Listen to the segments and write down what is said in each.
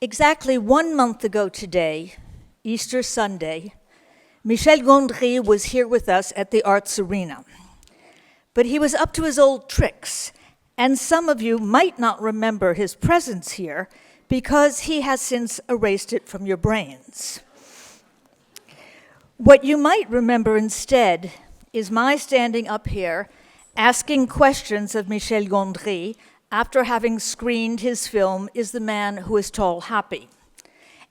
Exactly 1 month ago today, Easter Sunday, Michel Gondry was here with us at the Arts Arena. But he was up to his old tricks, and some of you might not remember his presence here because he has since erased it from your brains. What you might remember instead is my standing up here asking questions of Michel Gondry after having screened his film Is the Man Who Is Tall Happy?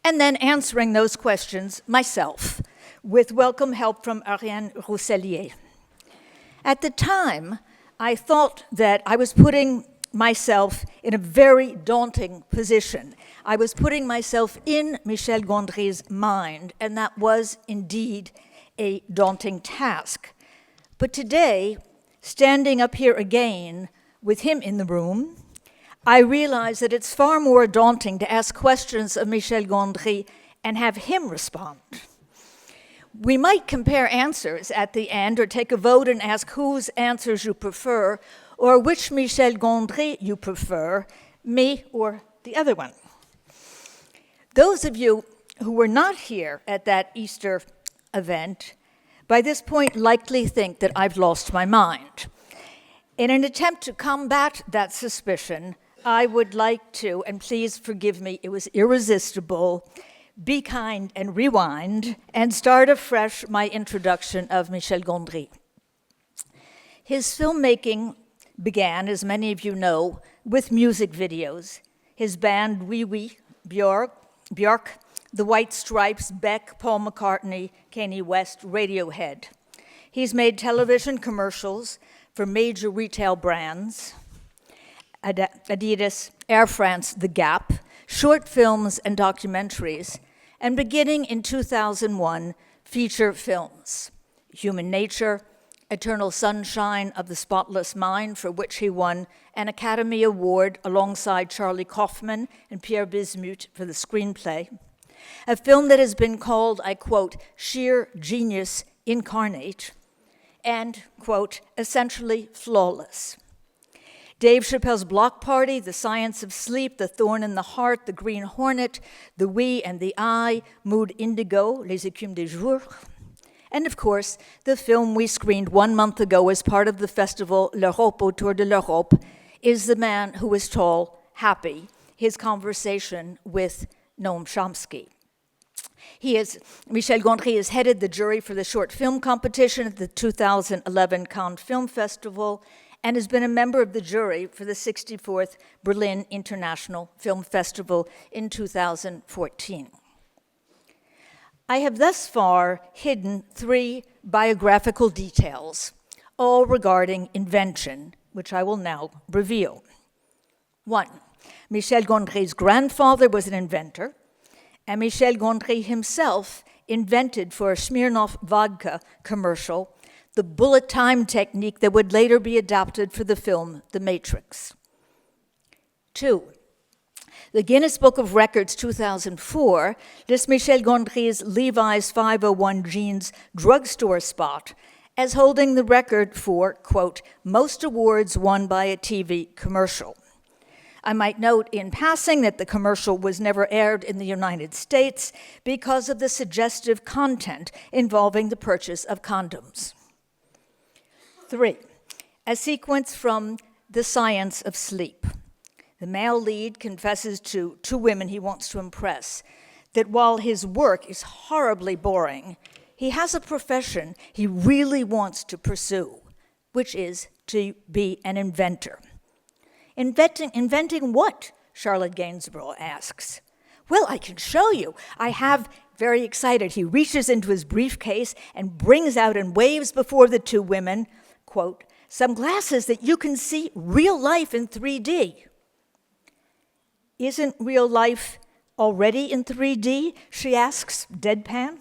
And then answering those questions myself, with welcome help from Ariane Rousselier. At the time, I thought that I was putting myself in a very daunting position. I was putting myself in Michel Gondry's mind, and that was indeed a daunting task. But today, standing up here again with him in the room, I realize that it's far more daunting to ask questions of Michel Gondry and have him respond. We might compare answers at the end or take a vote and ask whose answers you prefer or which Michel Gondry you prefer, me or the other one. Those of you who were not here at that Easter event by this point likely think that I've lost my mind. In an attempt to combat that suspicion, I would like to, and please forgive me, it was irresistible, be kind and rewind and start afresh my introduction of Michel Gondry. His filmmaking began, as many of you know, with music videos. His band Oui Oui, Björk, The White Stripes, Beck, Paul McCartney, Kanye West, Radiohead. He's made television commercials for major retail brands, Adidas, Air France, The Gap, short films and documentaries, and beginning in 2001, feature films, Human Nature, Eternal Sunshine of the Spotless Mind, for which he won an Academy Award alongside Charlie Kaufman and Pierre Bismuth for the screenplay, a film that has been called, I quote, sheer genius incarnate, and, quote, essentially flawless. Dave Chappelle's Block Party, The Science of Sleep, The Thorn in the Heart, The Green Hornet, The We and the I, Mood Indigo, Les Écumes des Jours, and of course, the film we screened 1 month ago as part of the festival L'Europe Autour de l'Europe, Is the Man Who Is Tall Happy? His conversation with Noam Chomsky. Michel Gondry has headed the jury for the short film competition at the 2011 Cannes Film Festival and has been a member of the jury for the 64th Berlin International Film Festival in 2014. I have thus far hidden 3 biographical details, all regarding invention, which I will now reveal. 1. Michel Gondry's grandfather was an inventor, and Michel Gondry himself invented for a Smirnoff vodka commercial the bullet time technique that would later be adapted for the film The Matrix. 2. The Guinness Book of Records 2004 lists Michel Gondry's Levi's 501 jeans drugstore spot as holding the record for, quote, most awards won by a TV commercial. I might note in passing that the commercial was never aired in the United States because of the suggestive content involving the purchase of condoms. 3. A sequence from The Science of Sleep. The male lead confesses to 2 women he wants to impress that while his work is horribly boring, he has a profession he really wants to pursue, which is to be an inventor. Inventing what? Charlotte Gainsborough asks. Well, I can show you. I have, very excited. He reaches into his briefcase and brings out and waves before the 2 women, quote, some glasses that you can see real life in 3D. Isn't real life already in 3D? She asks, deadpan.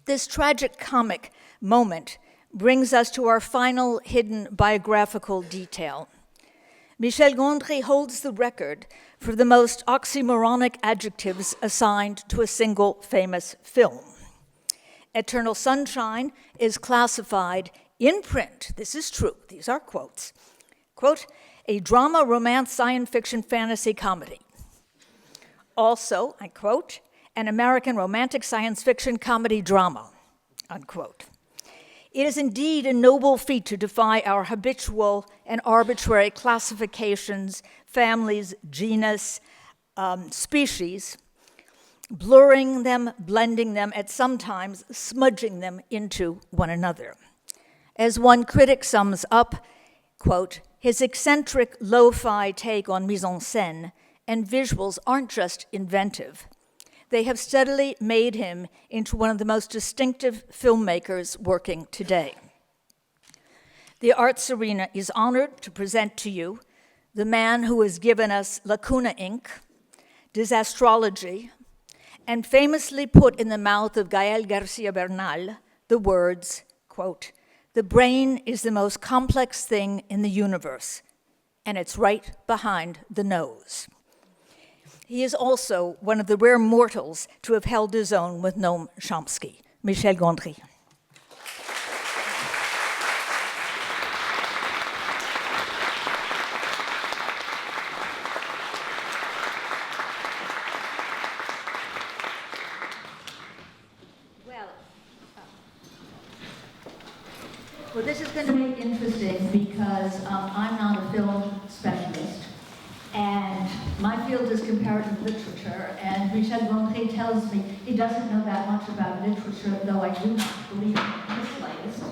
This tragic comic moment brings us to our final hidden biographical detail. Michel Gondry holds the record for the most oxymoronic adjectives assigned to a single famous film. Eternal Sunshine is classified in print, this is true, these are quotes, quote, a drama, romance, science fiction, fantasy comedy. Also, I quote, an American romantic science fiction comedy drama, unquote. It is indeed a noble feat to defy our habitual and arbitrary classifications, families, genus, species, blurring them, blending them, and sometimes smudging them into one another. As one critic sums up, quote, his eccentric lo-fi take on mise-en-scène and visuals aren't just inventive. They have steadily made him into one of the most distinctive filmmakers working today. The Arts Arena is honored to present to you the man who has given us Lacuna Inc., Disastrology, and famously put in the mouth of Gael Garcia Bernal the words, quote, the brain is the most complex thing in the universe, and it's right behind the nose. He is also one of the rare mortals to have held his own with Noam Chomsky, Michel Gondry. Well, this is going to be interesting because I'm not a film specialist, and my field is comparative literature, and Michel Gondry tells me he doesn't know that much about literature, though I do not believe him in the slightest.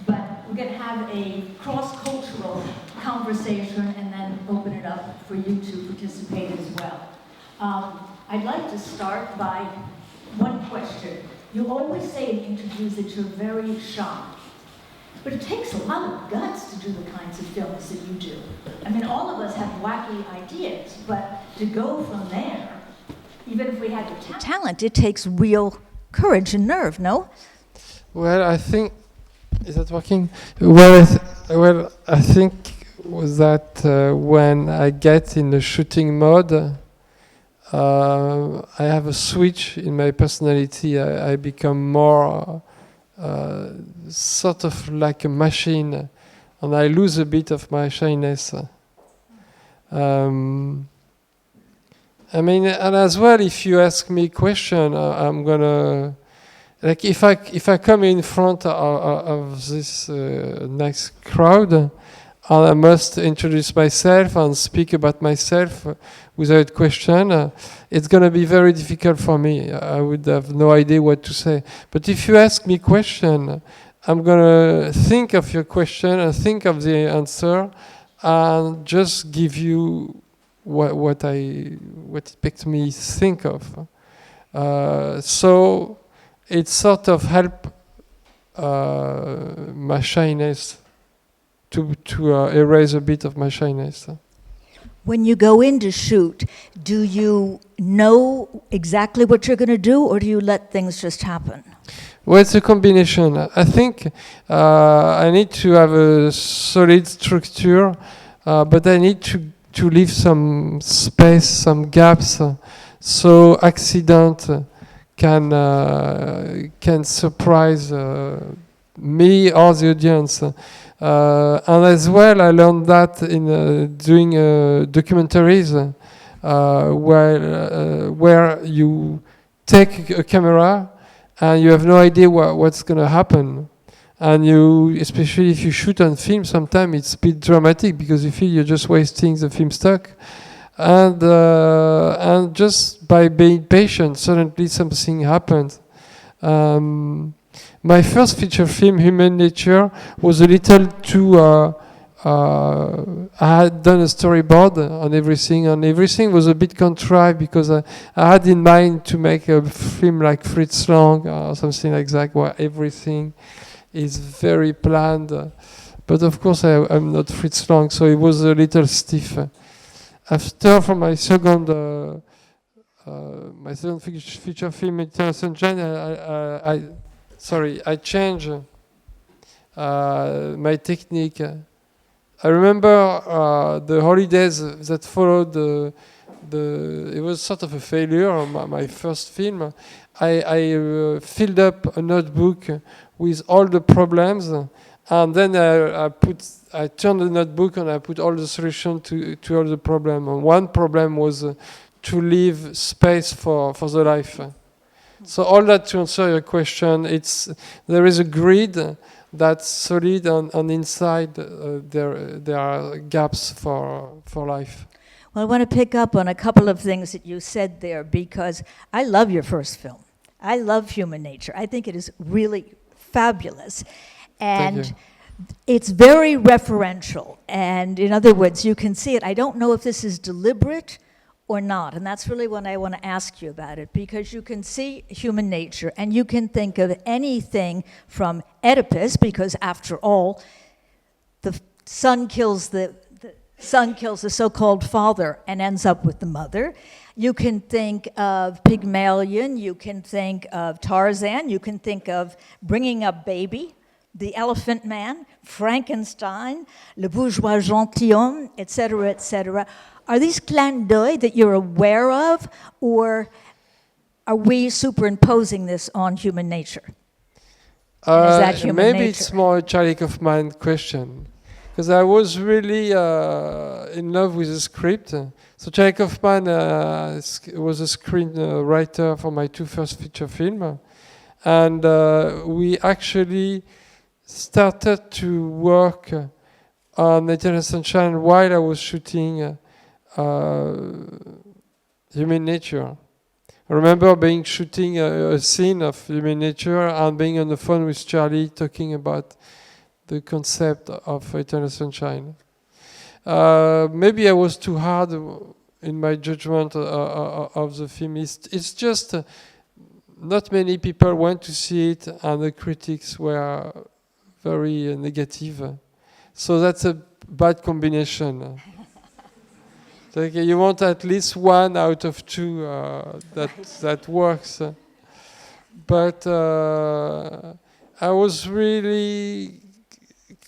But we're going to have a cross-cultural conversation and then open it up for you to participate as well. I'd like to start by one question. You always say in interviews that you're very shy. But it takes a lot of guts to do the kinds of films that you do. I mean, all of us have wacky ideas, but to go from there, even if we had the talent, it takes real courage and nerve, no? Well, I think, is that working? Well, I think was that when I get in the shooting mode, I have a switch in my personality. I become more sort of like a machine, and I lose a bit of my shyness. I mean, and as well, if you ask me a question, I'm gonna, like, if I come in front of this nice crowd, and I must introduce myself and speak about myself without question, it's going to be very difficult for me. I would have no idea what to say. But if you ask me a question, I'm going to think of your question and think of the answer and just give you what it makes me think of. So it sort of help my shyness to erase a bit of my shyness. When you go in to shoot, do you know exactly what you're going to do, or do you let things just happen? Well, it's a combination. I think I need to have a solid structure, but I need to leave some space, some gaps, so accident can surprise me or the audience. And as well, I learned that in doing documentaries, where you take a camera and you have no idea what's going to happen. And you, especially if you shoot on film, sometimes it's a bit dramatic because you feel you're just wasting the film stock. And just by being patient, suddenly something happens. My first feature film, Human Nature, was a little too. I had done a storyboard on everything, and everything was a bit contrived because I had in mind to make a film like Fritz Lang or something like that, where everything is very planned. But of course, I'm not Fritz Lang, so it was a little stiff. After, for my second feature film, Eternal Sunshine, I changed my technique. I remember the holidays that followed it was sort of a failure, my first film. I filled up a notebook with all the problems, and then I turned the notebook and I put all the solutions to all the problems. And one problem was to leave space for the life. So all that to answer your question, there is a grid that's solid, and inside there are gaps for life. Well, I want to pick up on a couple of things that you said there because I love your first film. I love Human Nature. I think it is really fabulous. Thank And you. it's very referential. And in other words, you can see it. I don't know if this is deliberate or not. And that's really what I want to ask you about it, because you can see human nature and you can think of anything from Oedipus, because after all, the son kills the so-called father and ends up with the mother. You can think of Pygmalion, you can think of Tarzan, you can think of Bringing Up Baby, The Elephant Man, Frankenstein, Le Bourgeois Gentilhomme, etc., etc. Are these clins d'oeil that you're aware of, or are we superimposing this on human nature? And is that human maybe nature? it's more a Charlie Kaufman question, because I was really in love with the script. So Charlie Kaufman was a screenwriter for my two first feature films, and we actually started to work on Eternal Sunshine while I was shooting Human Nature. I remember shooting a scene of Human Nature and being on the phone with Charlie talking about the concept of Eternal Sunshine. Maybe I was too hard in my judgment of the film. It's just not many people went to see it, and the critics were very negative. So that's a bad combination. Like you want at least 1 out of 2 that works. But I was really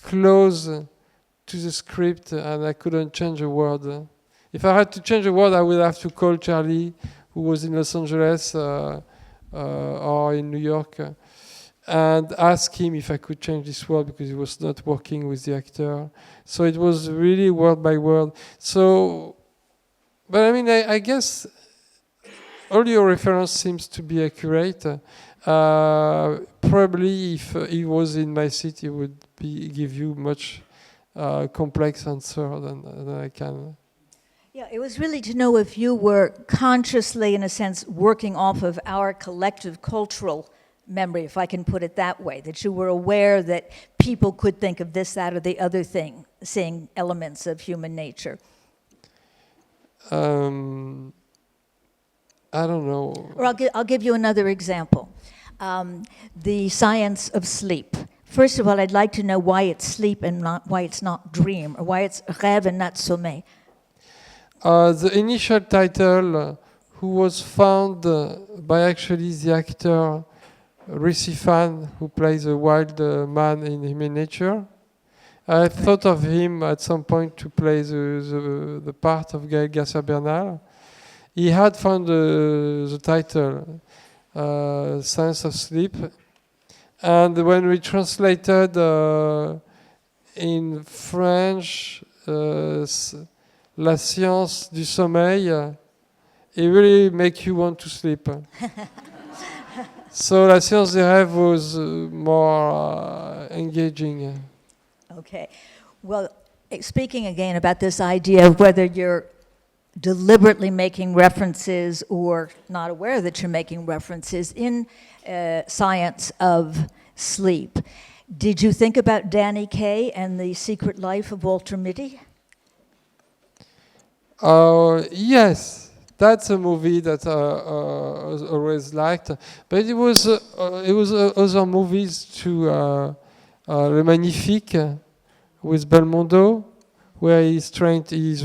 close to the script, and I couldn't change a word. If I had to change a word, I would have to call Charlie, who was in Los Angeles or in New York, and ask him if I could change this word, because he was not working with the actor. So it was really word by word. So, but I mean, I guess all your reference seems to be accurate. Probably if he was in my seat, he would give you much complex answer than I can. Yeah, it was really to know if you were consciously, in a sense, working off of our collective cultural memory, if I can put it that way, that you were aware that people could think of this, that, or the other thing, seeing elements of human nature. I don't know. Or I'll give you another example. The science of sleep. First of all, I'd like to know why it's sleep and why it's not dream, or why it's rêve and not sommeil. The initial title, who was found by actually the actor Recifan, who plays a wild man in Human Nature. I thought of him at some point to play the part of Gaël Garcia Bernal. He had found the title, Science of Sleep. And when we translated in French, La Science du Sommeil, it really makes you want to sleep. So La Science des Rêves was more engaging. Okay. Well, speaking again about this idea of whether you're deliberately making references or not aware that you're making references in science of sleep, did you think about Danny Kaye and The Secret Life of Walter Mitty? Yes, that's a movie that I always liked. But it was other movies too. Le Magnifique with Belmondo, where he's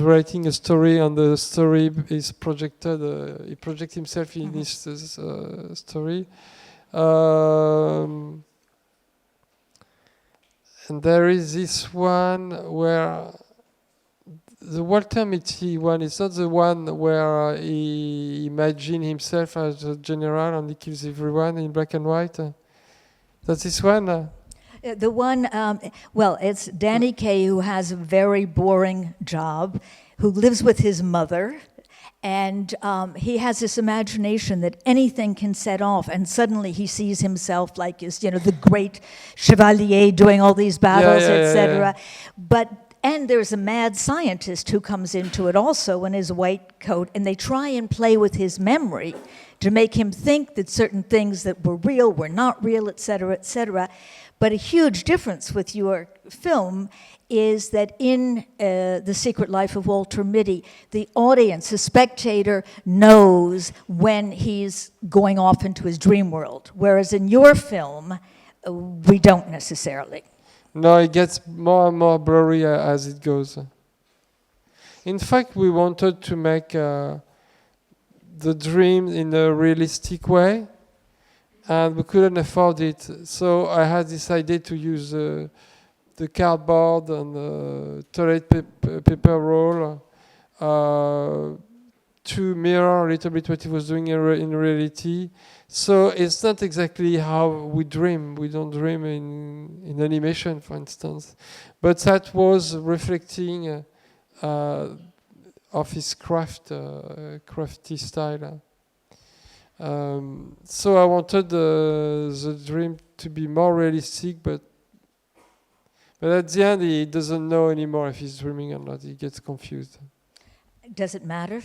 writing a story, and the story is projected. He projects himself in this story. And there is this one where the Walter Mitty one is not the one where he imagines himself as a general and he kills everyone in black and white. That's this one. The one, well, it's Danny Kaye, who has a very boring job, who lives with his mother, And he has this imagination that anything can set off, and suddenly he sees himself like as, you know, the great chevalier doing all these battles, etc. And there's a mad scientist who comes into it also in his white coat, and they try and play with his memory to make him think that certain things that were real were not real, etc., etc. But a huge difference with your film is that in The Secret Life of Walter Mitty, the audience, the spectator, knows when he's going off into his dream world, whereas in your film, we don't necessarily. No, it gets more and more blurry as it goes. In fact, we wanted to make the dream in a realistic way, and we couldn't afford it. So I had this idea to use the cardboard and the toilet paper roll to mirror a little bit what he was doing in reality. So it's not exactly how we dream. We don't dream in animation, for instance. But that was reflecting of his crafty style. So I wanted the dream to be more realistic, but at the end he doesn't know anymore if he's dreaming or not. He gets confused. Does it matter?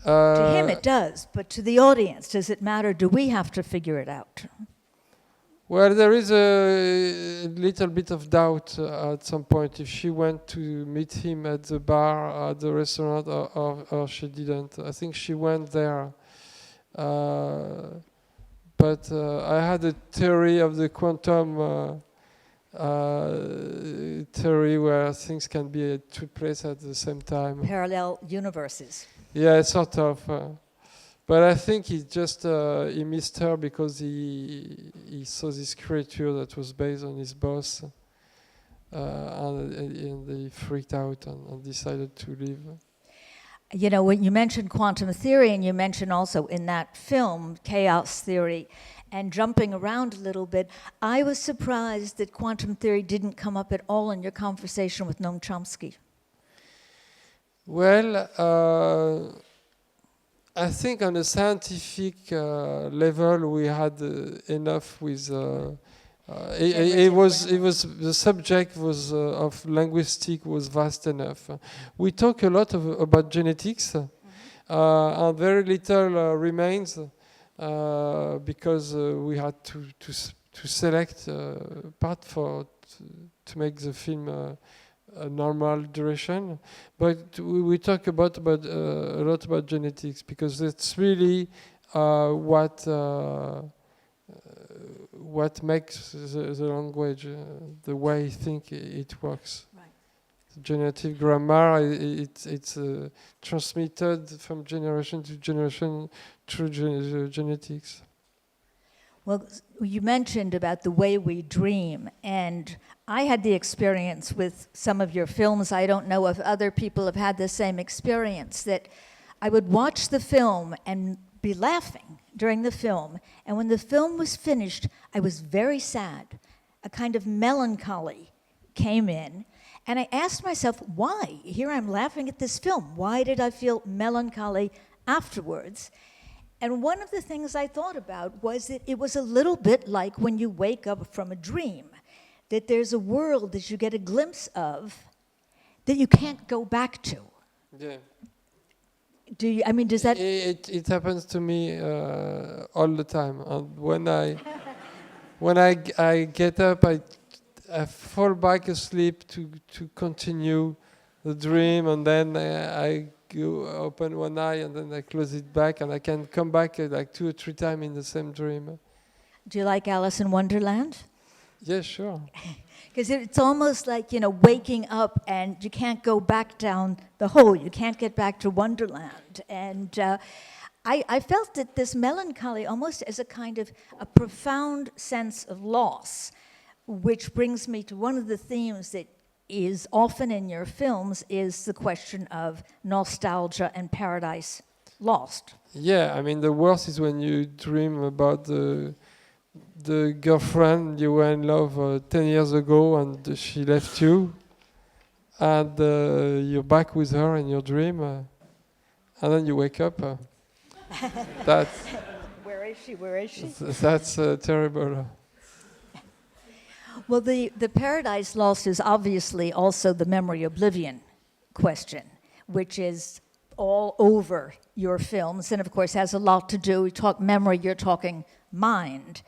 To him it does, but to the audience, does it matter? Do we have to figure it out? Well, there is a little bit of doubt at some point if she went to meet him at the bar, at the restaurant, or she didn't. I think she went there. But I had a theory of the quantum theory where things can be at two places at the same time. Parallel universes. Yeah, sort of. But I think he just he missed her because he saw this creature that was based on his boss, and he freaked out and decided to leave. You know, when you mentioned quantum theory, and you mentioned also in that film chaos theory, and jumping around a little bit, I was surprised that quantum theory didn't come up at all in your conversation with Noam Chomsky. Well, I think on a scientific level we had enough with. It was the subject was of linguistic was vast enough. We talk a lot about genetics, and very little remains because we had to select part to make the film a normal duration. But we talk about a lot about genetics because it's really what makes the language, the way I think it works. Right. Genetic grammar, it's transmitted from generation to generation through genetics. Well, you mentioned about the way we dream, and I had the experience with some of your films. I don't know if other people have had the same experience, that I would watch the film and be laughing during the film, and when the film was finished, I was very sad. A kind of melancholy came in, and I asked myself, why? Here I'm laughing at this film. Why did I feel melancholy afterwards? And one of the things I thought about was that it was a little bit like when you wake up from a dream, that there's a world that you get a glimpse of that you can't go back to. Yeah. Does that... It happens to me all the time. And when I get up, I fall back asleep to continue the dream, and then I go open one eye and then I close it back, and I can come back like 2 or 3 times in the same dream. Do you like Alice in Wonderland? Yeah, sure. Because it's almost like, waking up and you can't go back down the hole. You can't get back to Wonderland. And I felt that this melancholy almost as a kind of a profound sense of loss, which brings me to one of the themes that is often in your films is the question of nostalgia and paradise lost. Yeah, the worst is when you dream about the girlfriend you were in love 10 years ago and she left you, and you're back with her in your dream. and then you wake up. That's Where is she? Where is she? that's terrible. Well, the Paradise Lost is obviously also the memory oblivion question, which is all over your films, and of course has a lot to do. We talk memory, you're talking mind.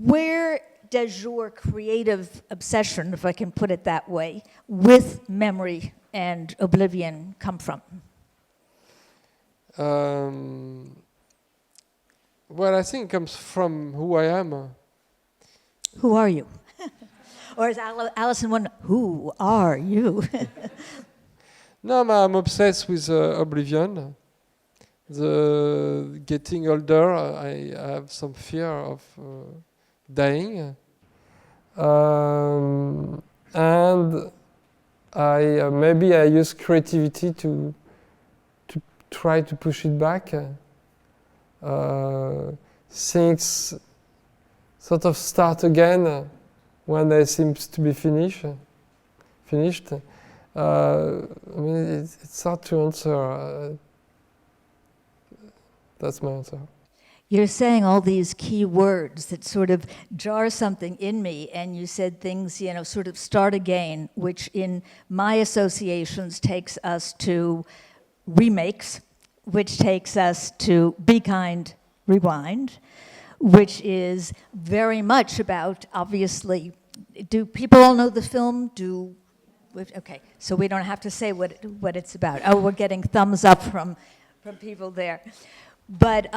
Where does your creative obsession, if I can put it that way, with memory and oblivion come from? Well, I think it comes from who I am. Who are you? Or is Alison one, who are you? No, I'm obsessed with oblivion. The getting older, I have some fear of dying, and I maybe I use creativity to try to push it back. Things sort of start again when they seem to be finished. I mean, it's hard to answer. That's my answer. You're saying all these key words that sort of jar something in me, and you said things, sort of start again, which in my associations takes us to remakes, which takes us to Be Kind, Rewind, which is very much about, obviously, do people all know the film? Okay, so we don't have to say what it's about. Oh, we're getting thumbs up from people there. But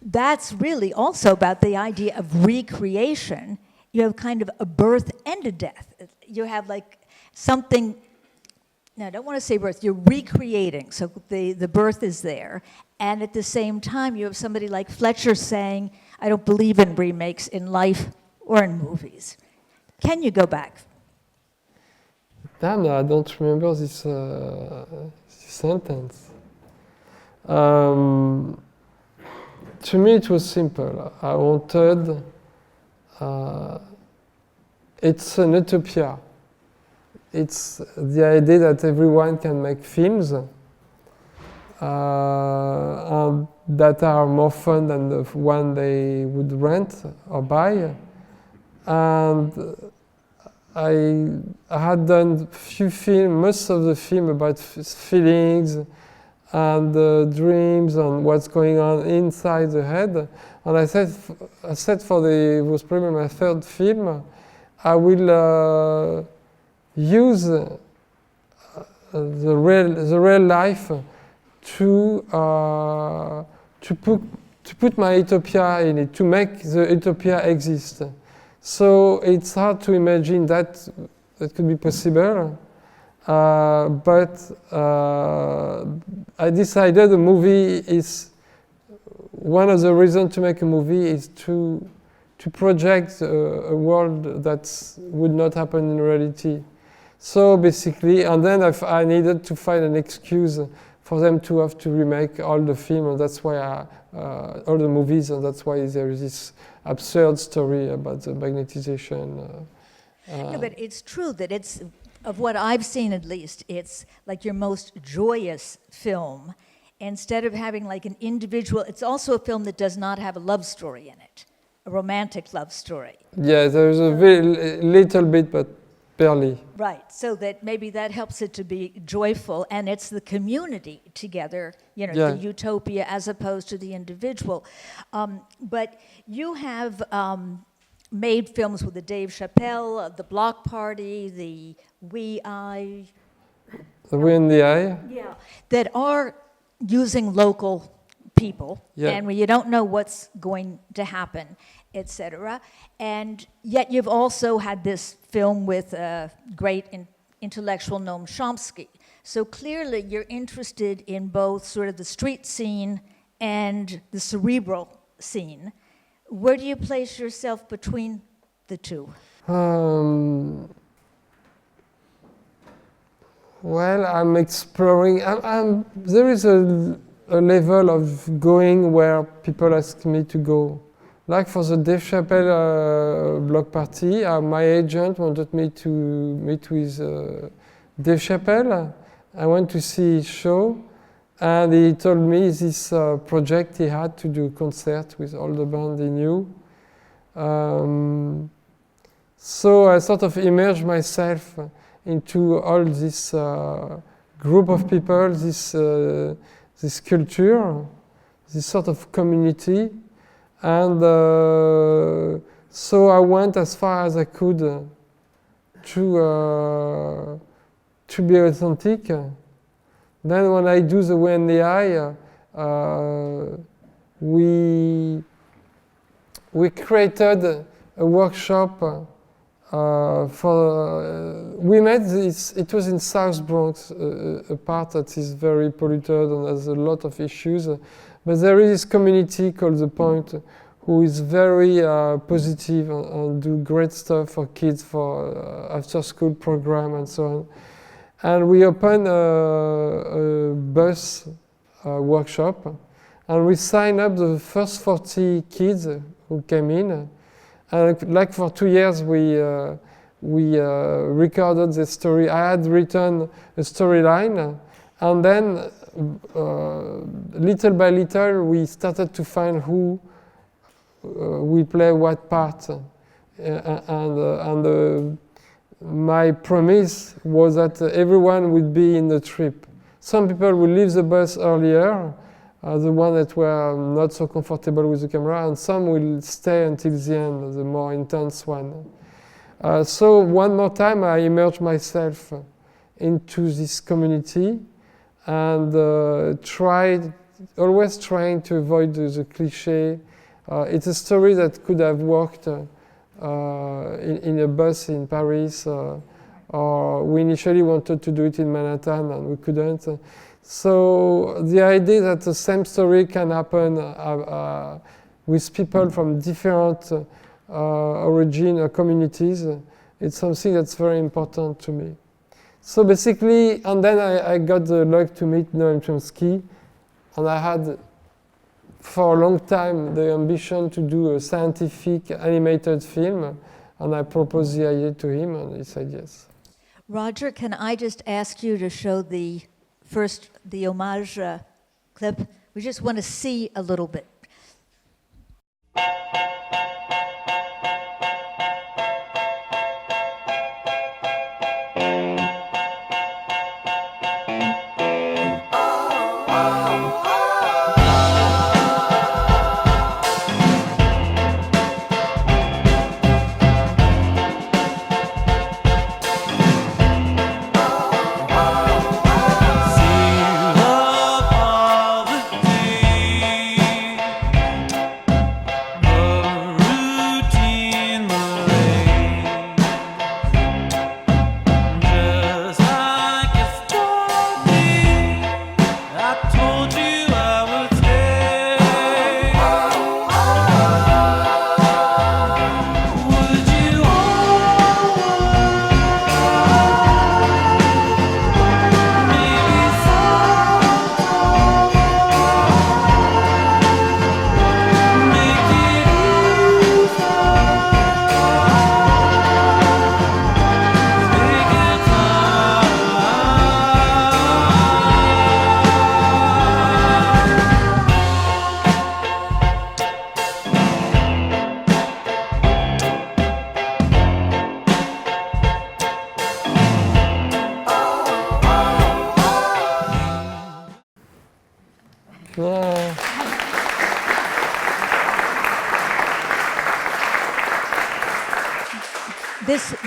that's really also about the idea of recreation. You have kind of a birth and a death. You have like something, no, I don't want to say birth, you're recreating, so the birth is there. And at the same time, you have somebody like Fletcher saying, I don't believe in remakes in life or in movies. Can you go back? Damn, I don't remember this sentence. To me, it was simple. I wanted, it's an utopia. It's the idea that everyone can make films and that are more fun than the one they would rent or buy. And I had done few films, most of the film about feelings and dreams and what's going on inside the head. And I said it was probably my third film, I will use the real life to put my utopia in it, to make the utopia exist. So it's hard to imagine that could be possible. But I decided a movie is one of the reasons to make a movie is to project a world that would not happen in reality. So basically, and then I needed to find an excuse for them to have to remake all the film, and that's why all the movies, and that's why there is this absurd story about the magnetization. Yeah, but it's true that it's, of what I've seen at least, it's like your most joyous film. Instead of having like an individual, it's also a film that does not have a love story in it, a romantic love story. Yeah, there's a very little bit, but barely. Right, so that maybe that helps it to be joyful, and it's the community together, the utopia as opposed to the individual. But you have made films with the Dave Chappelle, the Block Party, the We I. The We and the I? Yeah, that are using local people, and where you don't know what's going to happen, etc. And yet you've also had this film with a great intellectual Noam Chomsky. So clearly you're interested in both sort of the street scene and the cerebral scene. Where do you place yourself between the two? Well, I'm exploring. There is a level of going where people ask me to go. Like for the Dave Chappelle Block Party, my agent wanted me to meet with Dave Chappelle, I went to see his show, and he told me this project he had to do concert with all the band he knew. So I sort of immersed myself into all this group of people, this culture, this sort of community, and so I went as far as I could to be authentic. Then when I do the way in the eye, we created a workshop we made this, it was in South Bronx, a part that is very polluted and has a lot of issues. But there is this community called The Point who is very positive and do great stuff for kids, for after school program and so on. And we opened a bus workshop, and we signed up the first 40 kids who came in. And like for 2 years, we recorded the story. I had written a storyline, and then little by little, we started to find who we play what part. My promise was that everyone would be in the trip. Some people would leave the bus earlier, the ones that were not so comfortable with the camera, and some will stay until the end, the more intense one. So one more time, I immersed myself into this community and always trying to avoid the cliché. It's a story that could have worked in a bus in Paris, or we initially wanted to do it in Manhattan and we couldn't. So the idea that the same story can happen with people from different origin or communities, it's something that's very important to me. So basically, and then I got the luck to meet Noam Chomsky, and I had for a long time the ambition to do a scientific animated film, and I proposed the idea to him, and he said yes. Roger, can I just ask you to show the homage clip? We just want to see a little bit.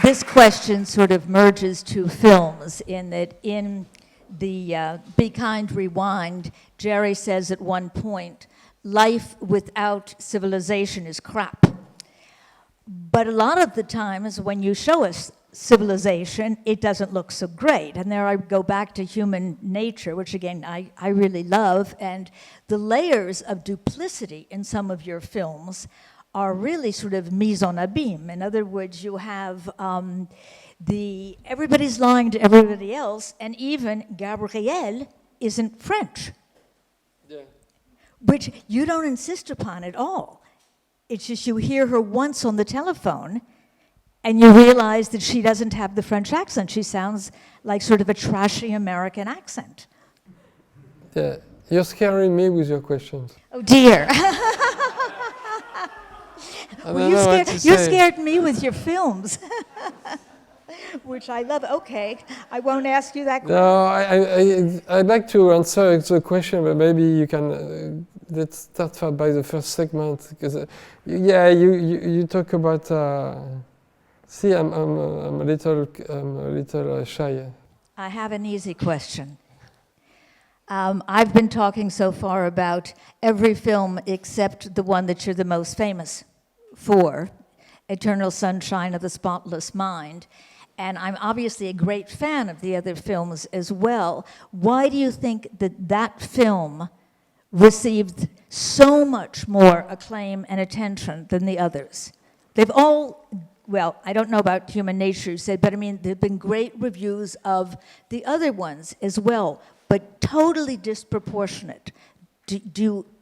This question sort of merges two films in that in the Be Kind, Rewind, Jerry says at one point, life without civilization is crap. But a lot of the times when you show us civilization, it doesn't look so great. And there I go back to human nature, which again, I really love. And the layers of duplicity in some of your films are really sort of mise en abîme. In other words, you have everybody's lying to everybody else, and even Gabrielle isn't French, which you don't insist upon at all. It's just you hear her once on the telephone, And you realize that she doesn't have the French accent. She sounds like sort of a trashy American accent. Yeah, you're scaring me with your questions. Oh dear. I Well, don't know what to you say. scared me with your films, which I love. Okay, I won't ask you that question. No, I'd like to answer the question, but maybe you can. Let's start by the first segment, because yeah, you talk about. See, I'm a little shy. I have an easy question. I've been talking so far about every film except the one that you're the most famous for, Eternal Sunshine of the Spotless Mind. And I'm obviously a great fan of the other films as well. Why do you think that that film received so much more acclaim and attention than the others? They've all, well, I don't know about Human Nature, you said, but I mean, there have been great reviews of the other ones as well, but totally disproportionate. Do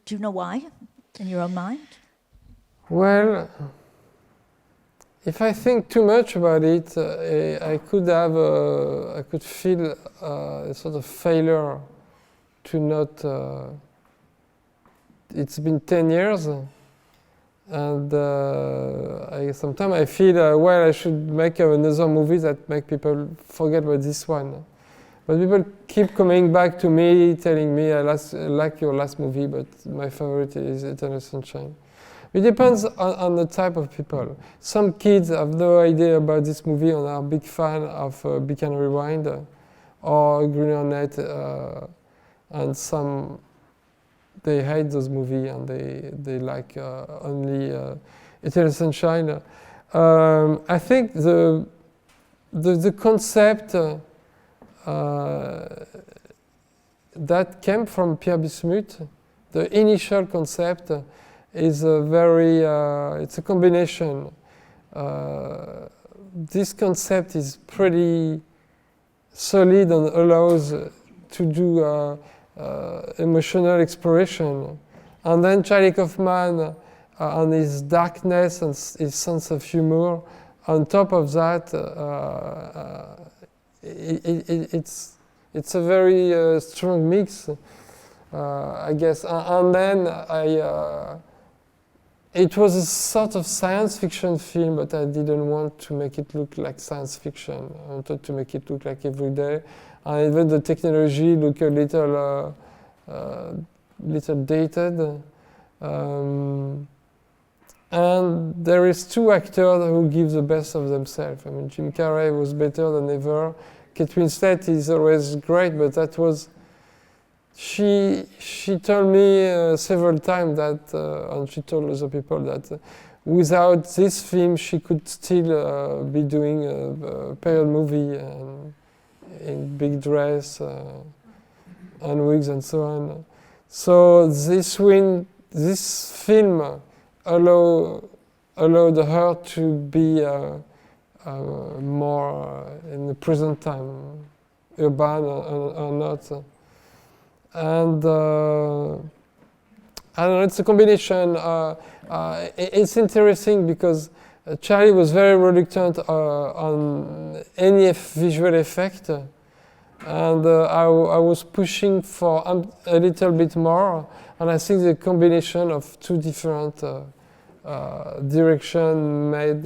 you know why, in your own mind? Well, if I think too much about it, I could feel a sort of failure to not. It's been 10 years, and sometimes I feel well, I should make another movie that make people forget about this one. But people keep coming back to me, telling me I like your last movie, but my favorite is Eternal Sunshine. It depends on the type of people. Some kids have no idea about this movie and are big fan of Beacon and Rewind or Green Hornet, and some they hate those movies and they like only Eternal Sunshine. I think the concept that came from Pierre Bismuth, the initial concept. Is a very, it's a combination. This concept is pretty solid and allows to do emotional exploration. And then Charlie Kaufman and his darkness and his sense of humor, on top of that, it's a very strong mix, I guess. And then it was a sort of science fiction film, but I didn't want to make it look like science fiction. I wanted to make it look like everyday. And even the technology looked a little dated. And there is two actors who give the best of themselves. I mean, Jim Carrey was better than ever. Kate Winslet is always great, but that was... She told me several times that, and she told other people that without this film she could still be doing a period movie in big dress and wigs and so on. So this film allowed her to be more in the present time, urban or not. And I don't know, it's a combination. It's interesting because Charlie was very reluctant on any visual effect, and I was pushing for a little bit more. And I think the combination of two different directions made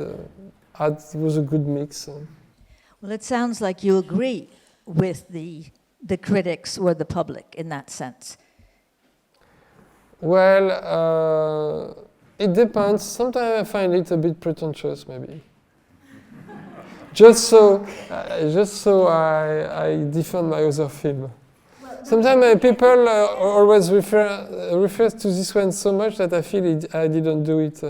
was a good mix. Well, it sounds like you agree with the critics or the public in that sense. Well, it depends. Sometimes I find it a bit pretentious, maybe. just so I defend my other film. Sometimes people always refer to this one so much that I feel I didn't do it.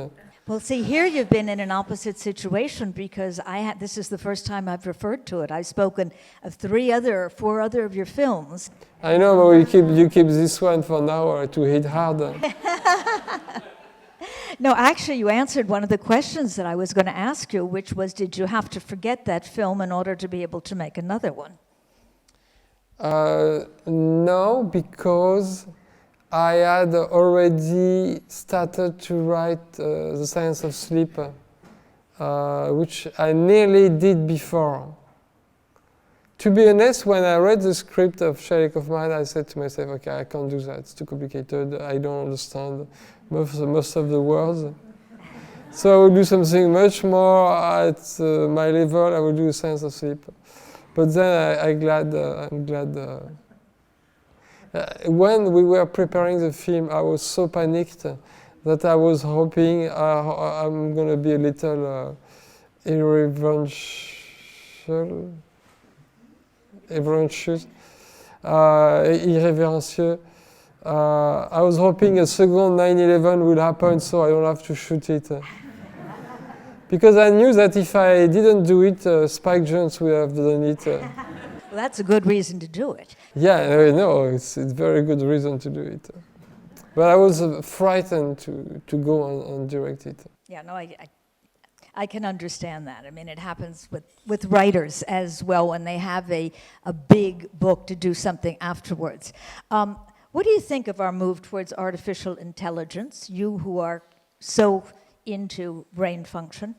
Well, see, here you've been in an opposite situation because this is the first time I've referred to it. I've spoken of 4 other of your films. I know, but you keep this one for now to hit harder. No, actually, you answered one of the questions that I was going to ask you, which was, did you have to forget that film in order to be able to make another one? No, because I had already started to write The Science of Sleep which I nearly did before. To be honest, when I read the script of Sherlock of Mine, I said to myself, okay, I can't do that. It's too complicated. I don't understand most of the words. So I will do something much more at my level. I will do Science of Sleep. But then I'm glad. When we were preparing the film, I was so panicked that I was hoping I'm going to be a little irreverential. Irreverentious. I was hoping a second 9/11 would happen so I don't have to shoot it. Because I knew that if I didn't do it, Spike Jonze would have done it. Well, that's a good reason to do it. Yeah, I know, it's a very good reason to do it. But I was frightened to go and direct it. Yeah, no, I can understand that. I mean, it happens with writers as well when they have a big book to do something afterwards. What do you think of our move towards artificial intelligence, you who are so into brain function?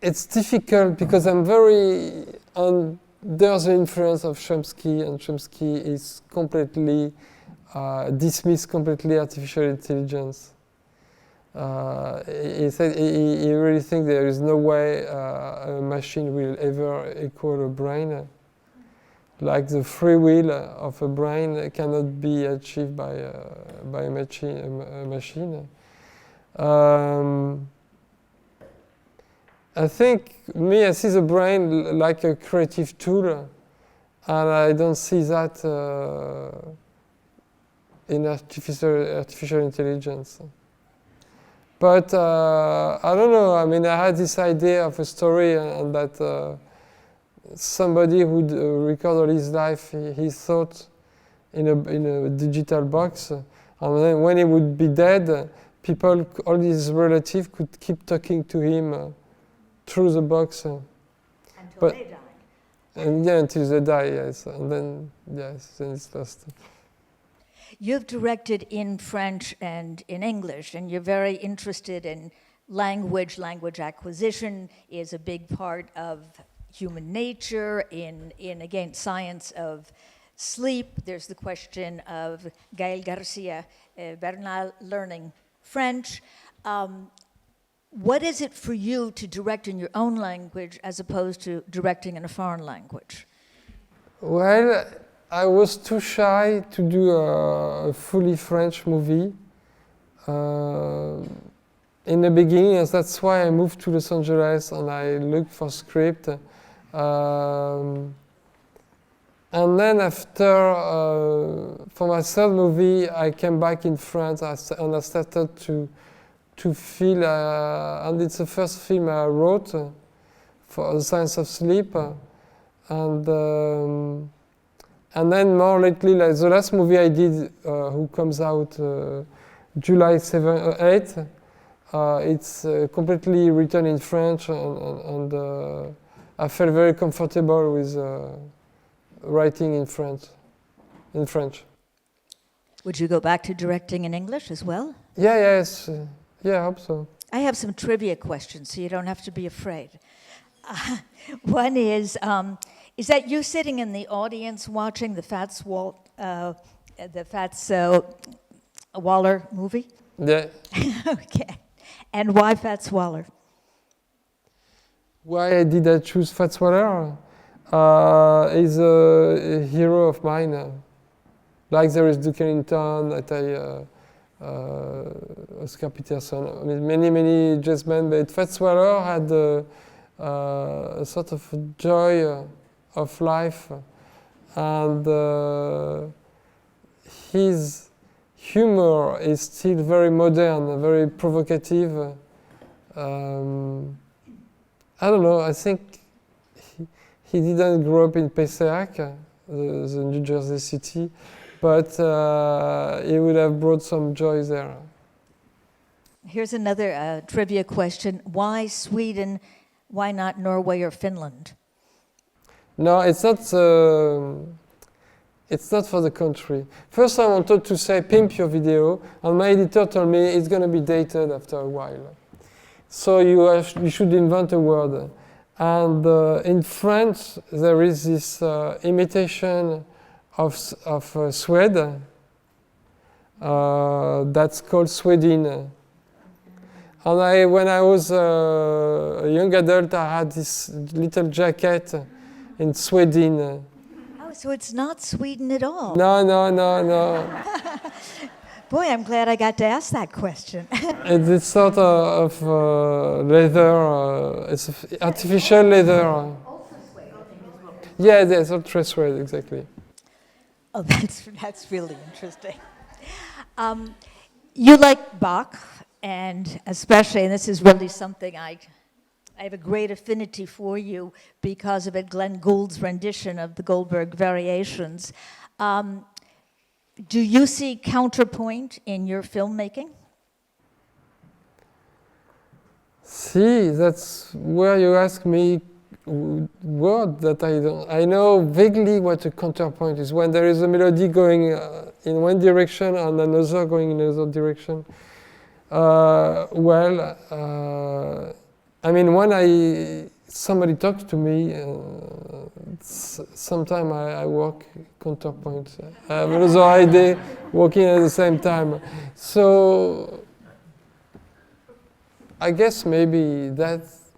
It's difficult because I'm very under the influence of Chomsky, and Chomsky is completely dismissed completely artificial intelligence. He said he really thinks there is no way a machine will ever equal a brain. Like the free will of a brain cannot be achieved by a machine. I think I see the brain like a creative tool, and I don't see that in artificial intelligence. But I don't know. I mean, I had this idea of a story, and that somebody would record all his life his thought in a digital box, and then when he would be dead, people, all his relatives, could keep talking to him through the box. Until they die. And yeah, until they die, yes. And then, yes, then it's lost. You've directed in French and in English, and you're very interested in language. Language acquisition is a big part of human nature, in again, science of sleep. There's the question of Gael Garcia Bernal learning French. What is it for you to direct in your own language as opposed to directing in a foreign language? Well, I was too shy to do a fully French movie in the beginning, and that's why I moved to Los Angeles and I looked for script. And then after, for my third movie, I came back in France and I started to feel, and it's the first film I wrote for the Science of Sleep, and then more lately, like the last movie I did, who comes out July 8th, it's completely written in French, and I felt very comfortable with writing in French. Would you go back to directing in English as well? Yes. Yeah, I hope so. I have some trivia questions, so you don't have to be afraid. One is that you sitting in the audience watching the Fats Waller movie? Yeah. Okay. And why Fats Waller? Why did I choose Fats Waller? He's a hero of mine. Like there is Duke Ellington, Oscar Peterson, I mean, many jazzmen, but Fats Waller had a sort of joy of life, and his humor is still very modern, very provocative. I don't know, I think he didn't grow up in Passaic, the New Jersey city, but he would have brought some joy there. Here's another trivia question. Why Sweden? Why not Norway or Finland? No, it's not. It's not for the country. First, I wanted to say pimp your video, and my editor told me it's going to be dated after a while. So you should invent a word. And in French, there is this imitation of Swede that's called Swedin. And when I was a young adult, I had this little jacket in Swedin. Oh, so it's not Sweden at all. No. Boy, I'm glad I got to ask that question. It's sort of leather, it's artificial leather. Also suede. Yeah, it's ultra suede, exactly. Oh, that's really interesting. You like Bach, and especially, and this is really something I have a great affinity for you because of it, Glenn Gould's rendition of the Goldberg Variations. Do you see counterpoint in your filmmaking? See, that's where you ask me word that I don't. I know vaguely what a counterpoint is. When there is a melody going in one direction and another going in another direction. I mean, when somebody talks to me, sometimes I work counterpoint. I have another idea working at the same time. So I guess maybe that's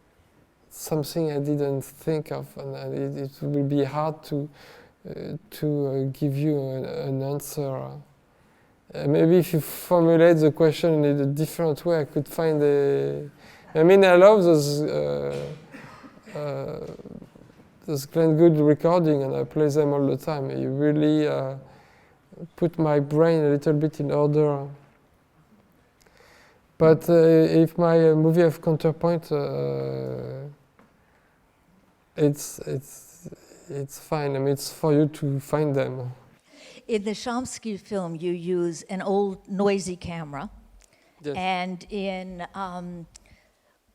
something I didn't think of, and it will be hard to give you an answer. Maybe if you formulate the question in a different way, I could find I mean, I love those Glenn Gould recording, and I play them all the time. You really put my brain a little bit in order. But if my movie have counterpoint, it's fine. I mean, it's for you to find them. In the Chomsky film, you use an old noisy camera, Yes. and in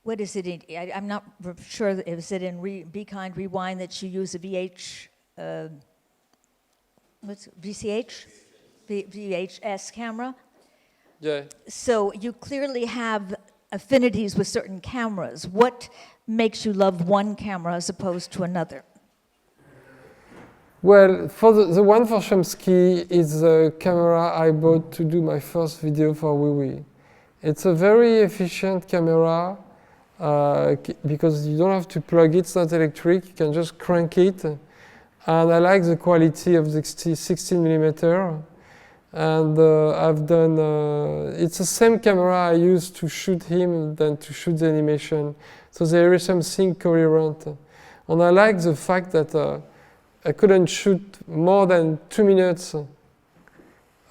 what is it? I'm not sure. Is it in Be Kind Rewind that you use a VHS camera? Yeah. So you clearly have affinities with certain cameras. What makes you love one camera as opposed to another? Well, for the one for Chomsky is the camera I bought to do my first video for WeWe. It's a very efficient camera because you don't have to plug it, it's not electric, you can just crank it. And I like the quality of the 16 millimeter. And I've done, it's the same camera I use to shoot him than to shoot the animation. So there is something coherent. And I like the fact that I couldn't shoot more than 2 minutes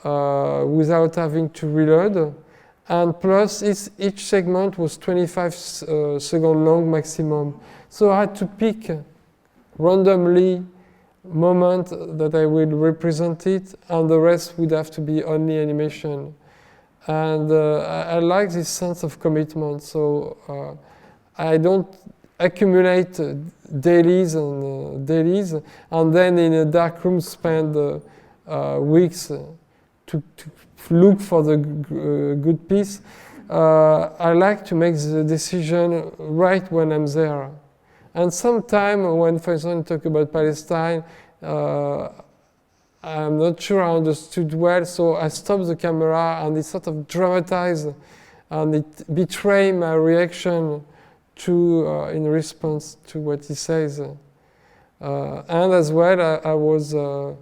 without having to reload. And plus, each segment was 25 seconds long maximum. So I had to pick randomly moment that I will represent it, and the rest would have to be only animation. And I like this sense of commitment. So I don't accumulate dailies, and then in a dark room spend weeks to look for the good piece. I like to make the decision right when I'm there. And sometimes when, for example, you talk about Palestine, I'm not sure I understood well, so I stopped the camera and it sort of dramatized and it betrayed my reaction to in response to what he says. And as well,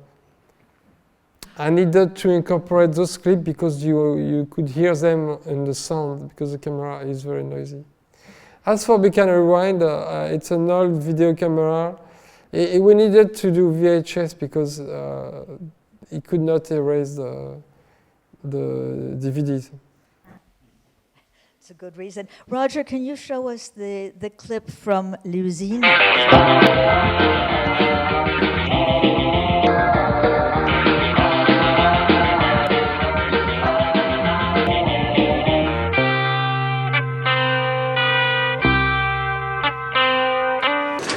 I needed to incorporate those clips because you could hear them in the sound because the camera is very noisy. As for Be Kind Rewind, it's an old video camera. We needed to do VHS because it could not erase the DVDs. It's a good reason. Roger, can you show us the clip from L'Usine?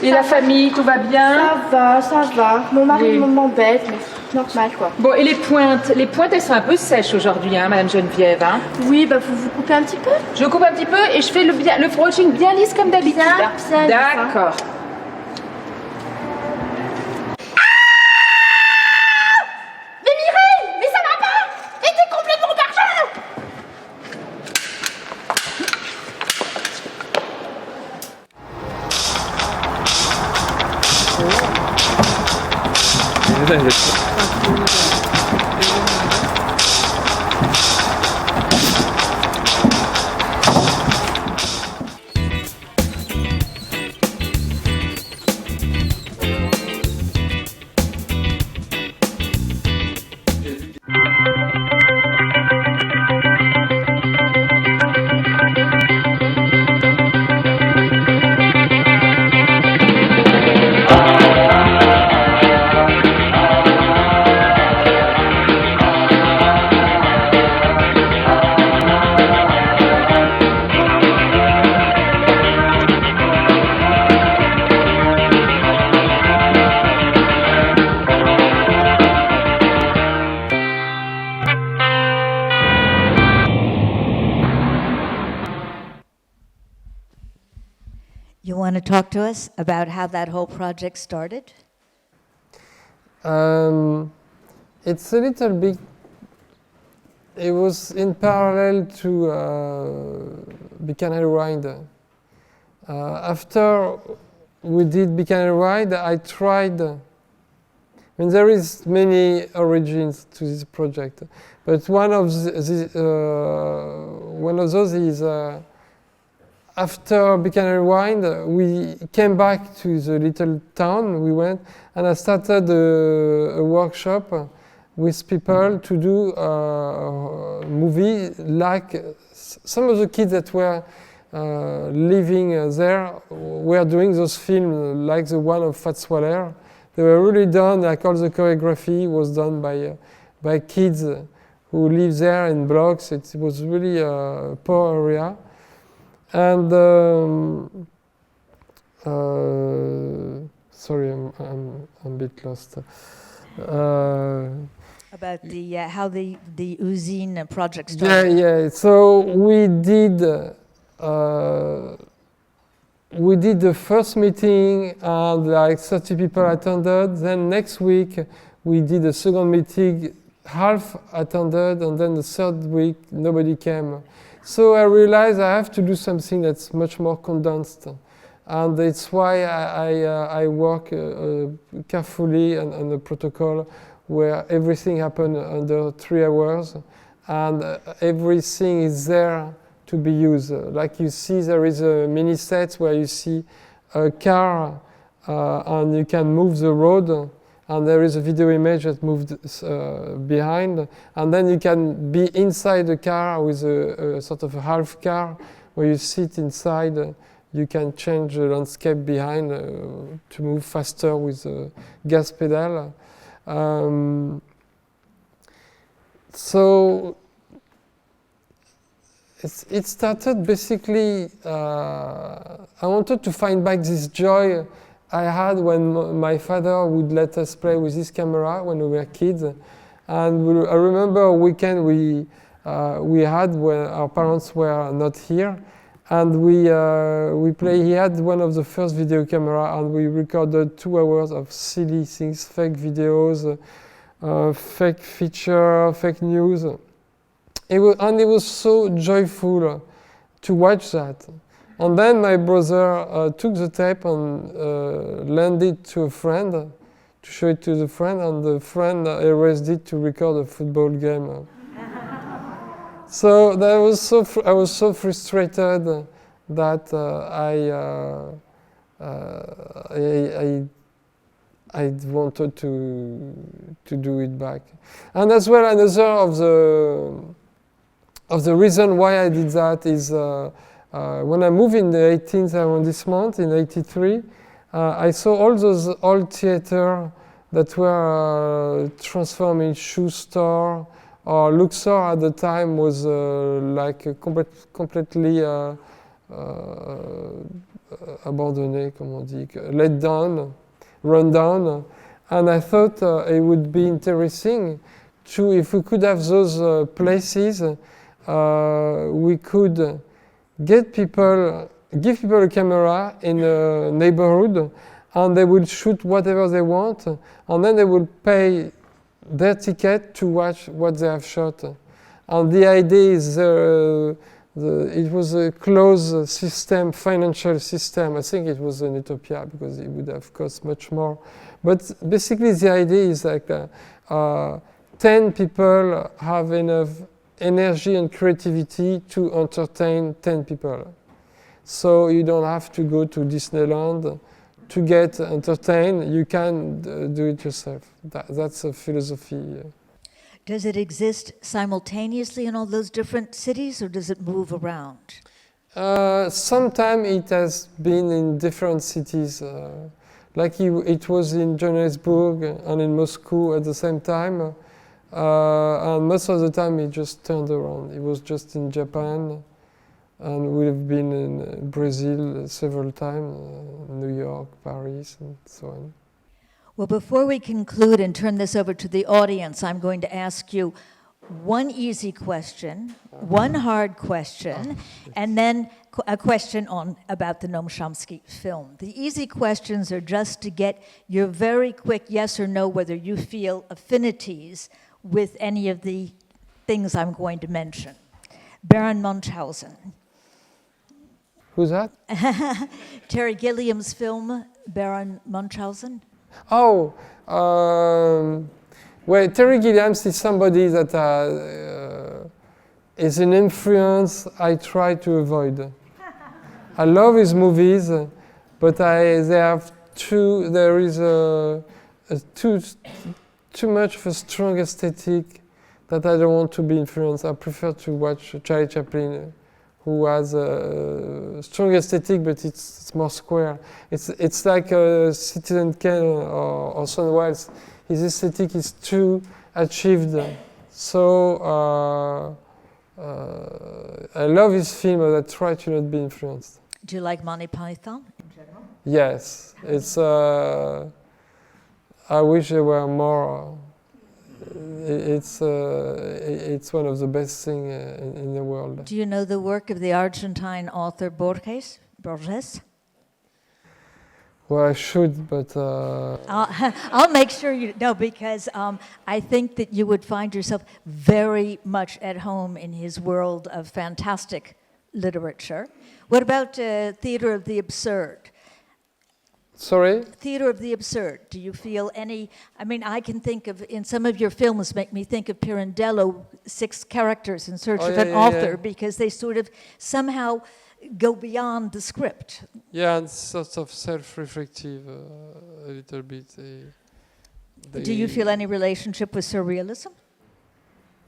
Et la famille, tout va bien? Ça va. Mon mari m'embête. Normal, quoi. Bon, et les pointes, elles sont un peu sèches aujourd'hui, hein, Madame Geneviève. Hein. Oui, bah vous coupez un petit peu. Je coupe un petit peu et je fais le brushing bien lisse comme d'habitude. Bien lisse, hein. D'accord. You want to talk to us about how that whole project started? It's a little bit. It was in parallel to Buchanan Ride. After we did Buchanan Ride, I tried. I mean, there is many origins to this project, but one of those is. After Buchanan Wine, we came back to the little town we went, and I started a workshop with people to do a movie like some of the kids that were living there were doing those films like the one of Fats Waller. They were really done, like all the choreography was done by kids who live there in blocks. It was really a poor area. And sorry, I'm a bit lost. About the how the usine project started. Yeah. So we did the first meeting, and like 30 people attended. Then next week we did a second meeting, half attended, and then the third week nobody came. So I realized I have to do something that's much more condensed, and it's why I work carefully on the protocol where everything happened under 3 hours, and everything is there to be used. Like you see, there is a mini set where you see a car and you can move the road, and there is a video image that moved behind, and then you can be inside the car with a sort of a half car where you sit inside. You can change the landscape behind to move faster with the gas pedal. So it started basically, I wanted to find back this joy I had when my father would let us play with his camera when we were kids. And I remember a weekend we had when our parents were not here, and we play. He had one of the first video camera, and we recorded 2 hours of silly things, fake videos, fake feature, fake news. It was so joyful to watch that. And then my brother took the tape and lent it to a friend, to show it to the friend, and the friend erased it to record a football game. So that was I was so frustrated that I wanted to do it back. And as well, another of the reason why I did that is when I moved in the 18th arrondissement in '83, I saw all those old theater that were transformed in shoe store. Luxor at the time was completely abandonné, comment on dit, let down, run down. And I thought it would be interesting to, if we could have those places, we could give people a camera in a neighborhood, and they will shoot whatever they want, and then they will pay their ticket to watch what they have shot. And the idea is it was a closed system, financial system. I think it was an utopia because it would have cost much more. But basically the idea is like 10 people have enough energy and creativity to entertain 10 people. So you don't have to go to Disneyland to get entertained. You can do it yourself. That's a philosophy. Does it exist simultaneously in all those different cities, or does it move around? Sometimes it has been in different cities. Like it was in Johannesburg and in Moscow at the same time. And most of the time it just turned around. It was just in Japan, and we've been in Brazil several times, New York, Paris, and so on. Well, before we conclude and turn this over to the audience, I'm going to ask you one easy question, one hard question, and then a question about the Noam Chomsky film. The easy questions are just to get your very quick yes or no whether you feel affinities with any of the things I'm going to mention. Baron Munchausen. Who's that? Terry Gilliam's film, Baron Munchausen. Oh, well, Terry Gilliam is somebody that is an influence I try to avoid. I love his movies, but there is too much of a strong aesthetic that I don't want to be influenced. I prefer to watch Charlie Chaplin, who has a strong aesthetic, but it's more square. It's like Citizen Kane or Orson Welles. His aesthetic is too achieved. So I love his film, but I try to not be influenced. Do you like Monty Python in general? Yes, it's. I wish there were more. It's one of the best things in the world. Do you know the work of the Argentine author Borges? Well, I should, but... I'll make sure you know, because I think that you would find yourself very much at home in his world of fantastic literature. What about theater of the absurd? Sorry? Theater of the absurd. Do you feel any... I mean, I can think of, in some of your films, make me think of Pirandello, 6 characters in search of an author, because they sort of somehow go beyond the script. Yeah, and sort of self-reflective a little bit. Do you feel any relationship with surrealism?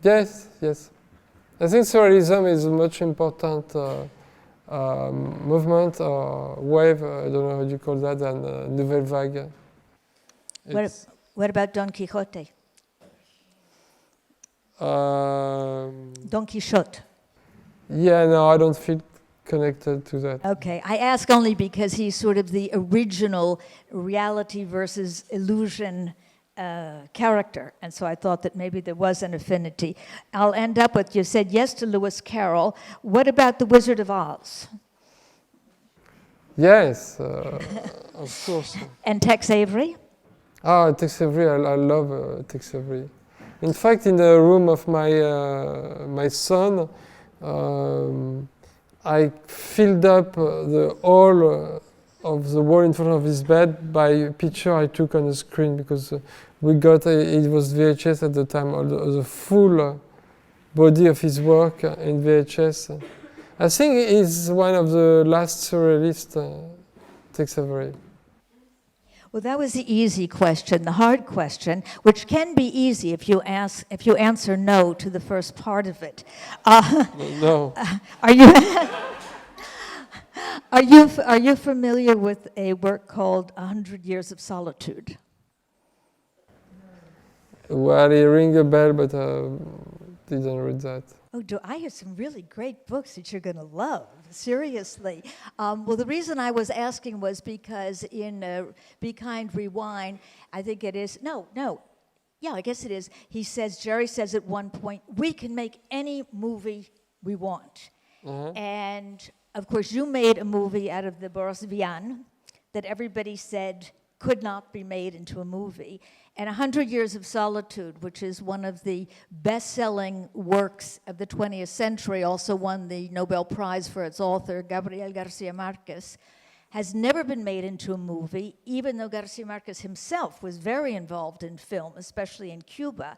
Yes, yes. I think surrealism is a much important movement or wave, I don't know how you call that, than Nouvelle Vague. What about Don Quixote? Don Quixote. Yeah, no, I don't feel connected to that. Okay, I ask only because he's sort of the original reality versus illusion character, and so I thought that maybe there was an affinity. I'll end up with, you said yes to Lewis Carroll. What about The Wizard of Oz? Yes, of course. And Tex Avery? Ah, Tex Avery, I love Tex Avery. In fact, in the room of my son, I filled up the whole of the wall in front of his bed by a picture I took on the screen, because we got, it was VHS at the time, the full body of his work in VHS. I think he's one of the last surrealists, Tex Avery. Well, that was the easy question. The hard question, which can be easy if you answer no to the first part of it. No. Are you familiar with a work called 100 Years of Solitude? Well, it rings a bell, but didn't read that. Oh, I have some really great books that you're going to love. Seriously. Well, the reason I was asking was because in Be Kind, Rewind, I think it is, yeah, I guess it is. Jerry says at one point, we can make any movie we want. And of course, you made a movie out of the Boris Vian that everybody said could not be made into a movie. And 100 Years of Solitude, which is one of the best-selling works of the 20th century, also won the Nobel Prize for its author, Gabriel Garcia Marquez, has never been made into a movie, even though Garcia Marquez himself was very involved in film, especially in Cuba.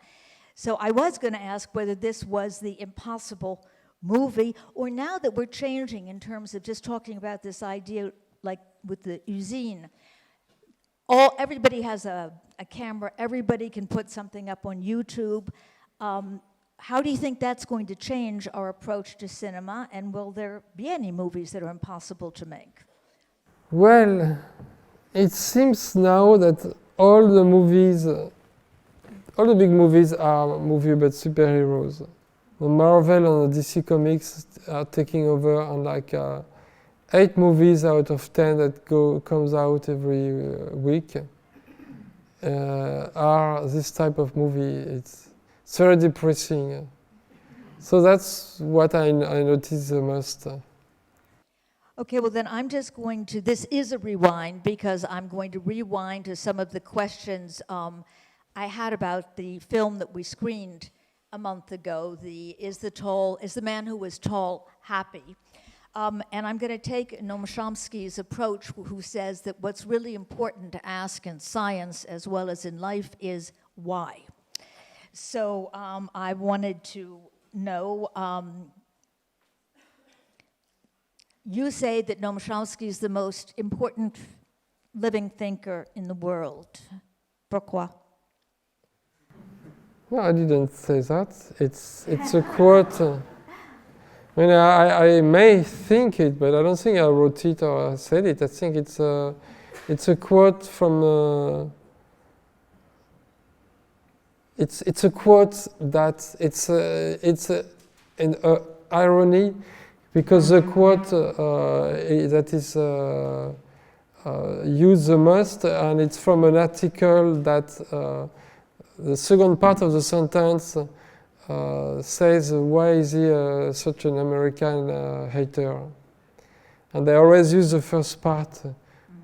So I was going to ask whether this was the impossible movie, or now that we're changing in terms of just talking about this idea, like with the usine, everybody has a camera, everybody can put something up on YouTube. How do you think that's going to change our approach to cinema, and will there be any movies that are impossible to make? Well, it seems now that all the big movies are movies about superheroes. The Marvel and the DC Comics are taking over, and like 8 movies out of 10 that comes out every week are this type of movie. It's very depressing. So that's what I notice the most. Okay, well then I'm just going to, this is a rewind, because I'm going to rewind to some of the questions I had about the film that we screened a month ago, Is the Man Who Was Tall Happy? And I'm going to take Noam Chomsky's approach, who says that what's really important to ask in science as well as in life is why. So I wanted to know, you say that Noam Chomsky is the most important living thinker in the world. Pourquoi? No, I didn't say that. It's a quote. I mean, I may think it, but I don't think I wrote it or I said it. I think it's a quote from. It's a quote that it's an irony, because the quote that is used the most, and it's from an article that the second part of the sentence says, why is he such an American hater? And they always use the first part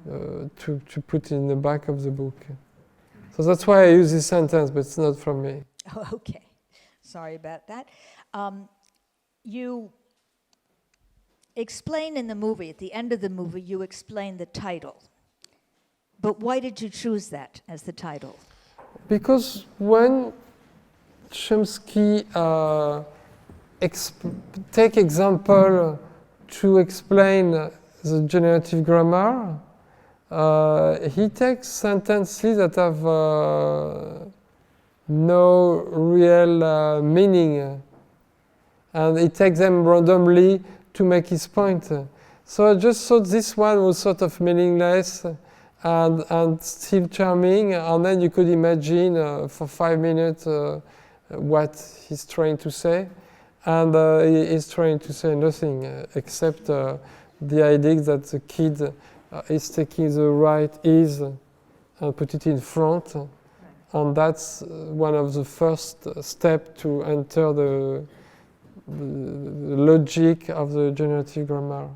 to put in the back of the book. So that's why I use this sentence, but it's not from me. Oh, okay. Sorry about that. You explain in the movie, at the end of the movie, you explain the title. But why did you choose that as the title? Because when Chomsky take example to explain the generative grammar, he takes sentences that have no real meaning, and he takes them randomly to make his point. So I just thought this one was sort of meaningless and still charming, and then you could imagine for 5 minutes what he's trying to say, and he's trying to say nothing except the idea that the kid is taking the right ease and put it in front, and that's one of the first steps to enter the logic of the generative grammar.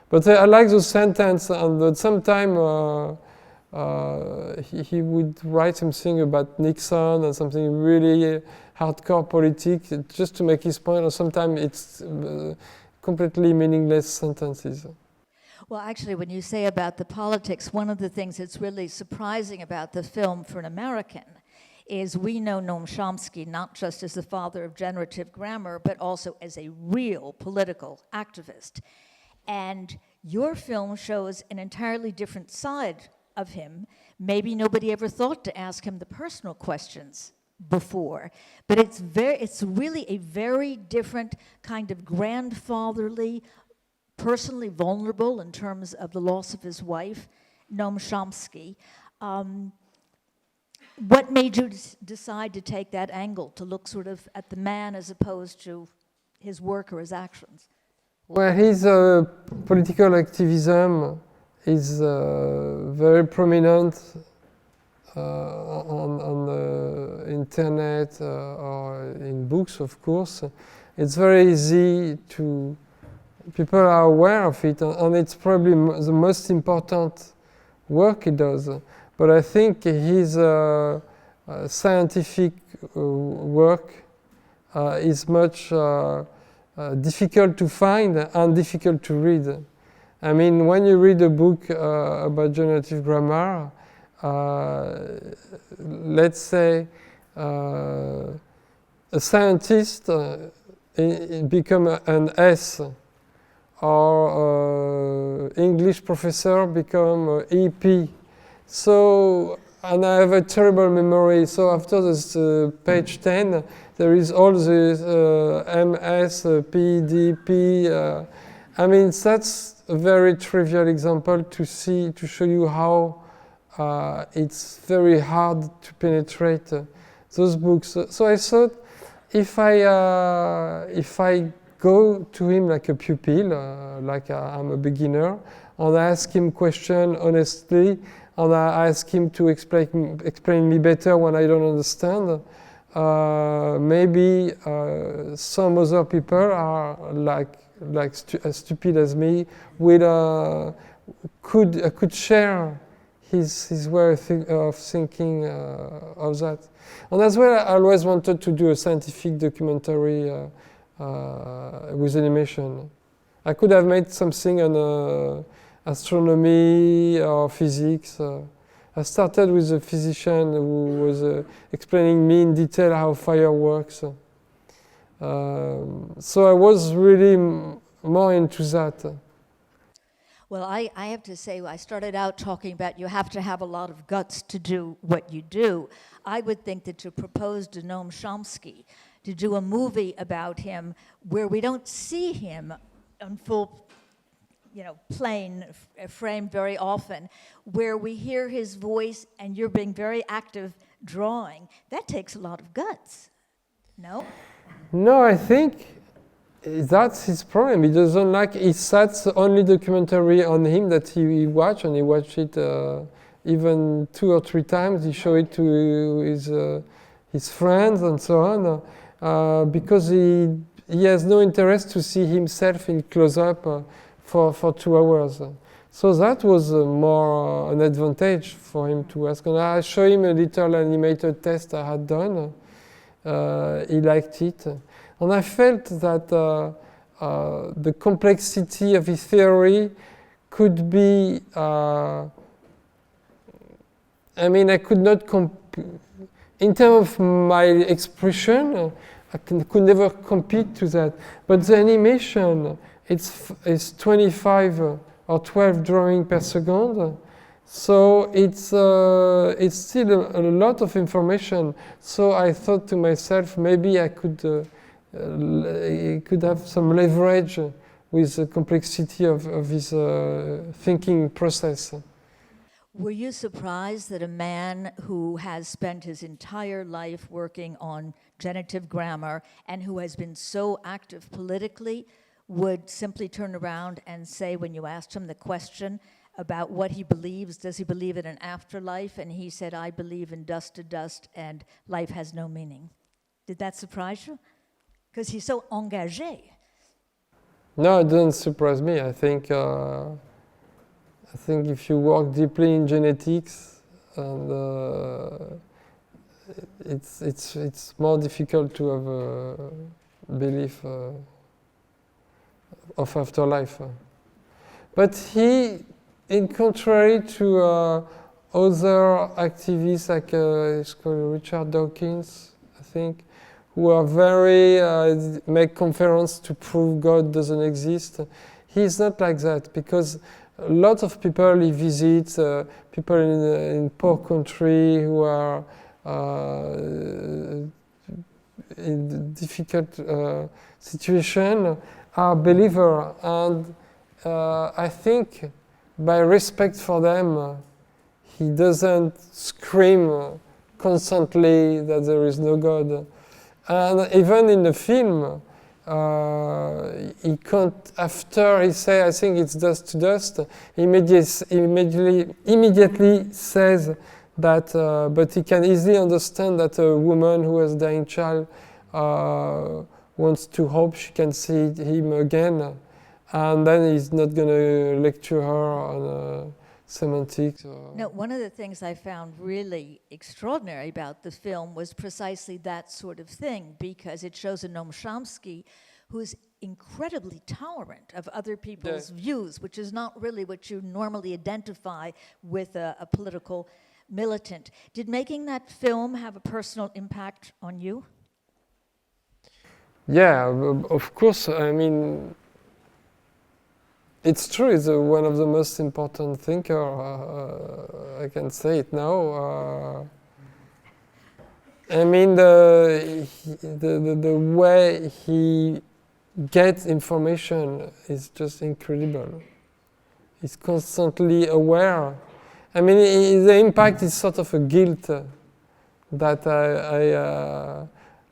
But I like the sentence, and at some time he would write something about Nixon and something really hardcore politics just to make his point, or sometimes it's completely meaningless sentences. Well, actually, when you say about the politics, one of the things that's really surprising about the film for an American is we know Noam Chomsky not just as the father of generative grammar, but also as a real political activist. And your film shows an entirely different side of him. Maybe nobody ever thought to ask him the personal questions before, but it's really a very different kind of grandfatherly, personally vulnerable in terms of the loss of his wife, Noam Chomsky. What made you decide to take that angle, to look sort of at the man as opposed to his work or his actions? Well, his political activism is very prominent on the internet or in books, of course. It's very easy to, people are aware of it, and it's probably the most important work he does. But I think his scientific work is much difficult to find and difficult to read. I mean, when you read a book about generative grammar, let's say a scientist become an S, or English professor become EP. So, and I have a terrible memory. So after this page 10, there is all this MS, PDP. I mean, that's a very trivial example to show you how it's very hard to penetrate those books. So I thought, if I go to him like a pupil, like I'm a beginner, and I ask him question honestly, and I ask him to explain me better when I don't understand, maybe some other people are as stupid as me, could share his way of thinking of that. And as well, I always wanted to do a scientific documentary with animation. I could have made something on astronomy or physics. I started with a physician who was explaining me in detail how fire works. So I was really more into that. Well, I have to say, I started out talking about you have to have a lot of guts to do what you do. I would think that to propose to Noam Chomsky to do a movie about him where we don't see him on full, plain frame very often, where we hear his voice and you're being very active drawing, that takes a lot of guts, no? No, I think that's his problem. He doesn't like, that's the only documentary on him that he watched, and he watched it even 2 or 3 times. He showed it to his friends and so on, because he has no interest to see himself in close-up for 2 hours. So that was more an advantage for him to ask. And I showed him a little animated test I had done. He liked it. And I felt that the complexity of his theory could be, I could not, in terms of my expression, I could never compete to that. But the animation, it's 25 or 12 drawings per second. So it's still a lot of information. So I thought to myself, maybe I could have some leverage with the complexity of his thinking process. Were you surprised that a man who has spent his entire life working on generative grammar and who has been so active politically would simply turn around and say, when you asked him the question about what he believes, does he believe in an afterlife? And he said, I believe in dust to dust and life has no meaning. Did that surprise you? Because he's so engagé. No, it doesn't surprise me. I think if you work deeply in genetics, and it's more difficult to have a belief of afterlife. But he, in contrary to other activists like it's called Richard Dawkins, I think, who are very make conferences to prove God doesn't exist. He's not like that, because a lot of people he visits, people in poor country who are in difficult situation, are believers, and I think by respect for them, he doesn't scream constantly that there is no God. And even in the film, he can't, after he say, I think it's dust to dust, he immediately says that, but he can easily understand that a woman who has a dying child wants to hope she can see him again, and then he's not going to lecture her on semantics. No, one of the things I found really extraordinary about the film was precisely that sort of thing, because it shows a Noam Chomsky who's incredibly tolerant of other people's views, which is not really what you normally identify with a political militant. Did making that film have a personal impact on you? Yeah, of course. I mean, it's true. He's one of the most important thinkers. I can say it now. I mean, the way he gets information is just incredible. He's constantly aware. I mean, the impact is sort of a guilt that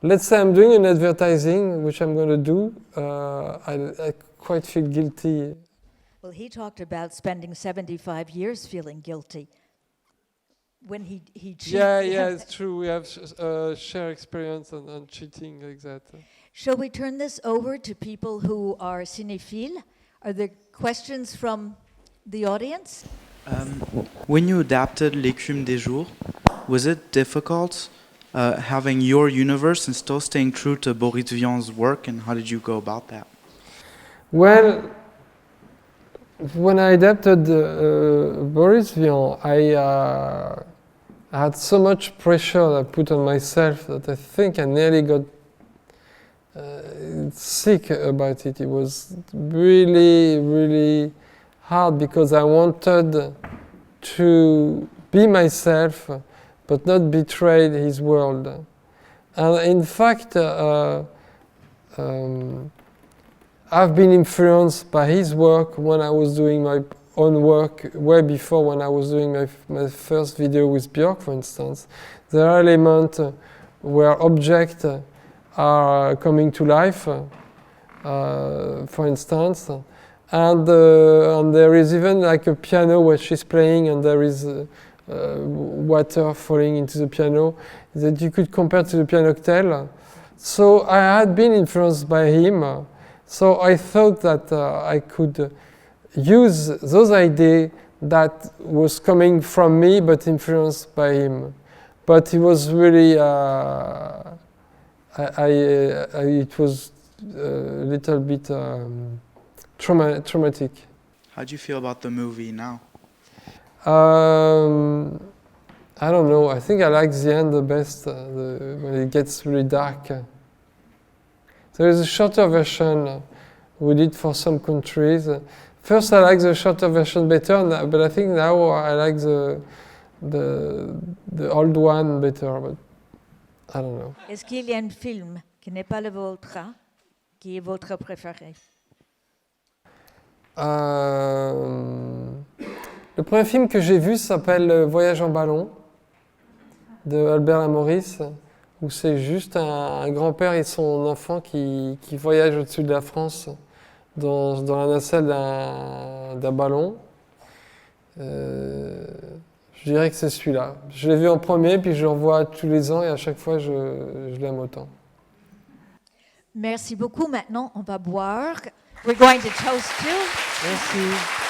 let's say I'm doing an advertising, which I'm going to do. I quite feel guilty. Well, he talked about spending 75 years feeling guilty when he cheated. Yeah, it's true. We have shared experience on cheating like that. Shall we turn this over to people who are cinéphiles? Are there questions from the audience? When you adapted L'écume des jours, was it difficult having your universe and still staying true to Boris Vian's work, and how did you go about that? Well, when I adapted Boris Vian, I had so much pressure that I put on myself that I think I nearly got sick about it. It was really, really hard because I wanted to be myself but not betray his world. And in fact, I've been influenced by his work when I was doing my own work, way before when I was doing my first video with Björk, for instance. There are elements where objects are coming to life, for instance. And there is even like a piano where she's playing and there is water falling into the piano that you could compare to the piano cocktail. So I had been influenced by him. So I thought that I could use those ideas that was coming from me but influenced by him. But it was really, it was a little bit traumatic. How do you feel about the movie now? I don't know. I think I like the end the best, when it gets really dark. There is a shorter version we did for some countries. First, I like the shorter version better, but I think now I like the old one better. But I don't know. Est-ce qu'il y a un film qui n'est pas le vôtre, qui est votre préféré? Le premier film que j'ai vu s'appelle Voyage en ballon de Albert Lamoris, où c'est juste un grand-père et son enfant qui voyagent au-dessus de la France dans la nacelle d'un ballon. Je dirais que c'est celui-là. Je l'ai vu en premier, puis je le revois tous les ans et à chaque fois je l'aime autant. Merci beaucoup. Maintenant, on va boire. We're going to toast too. Merci.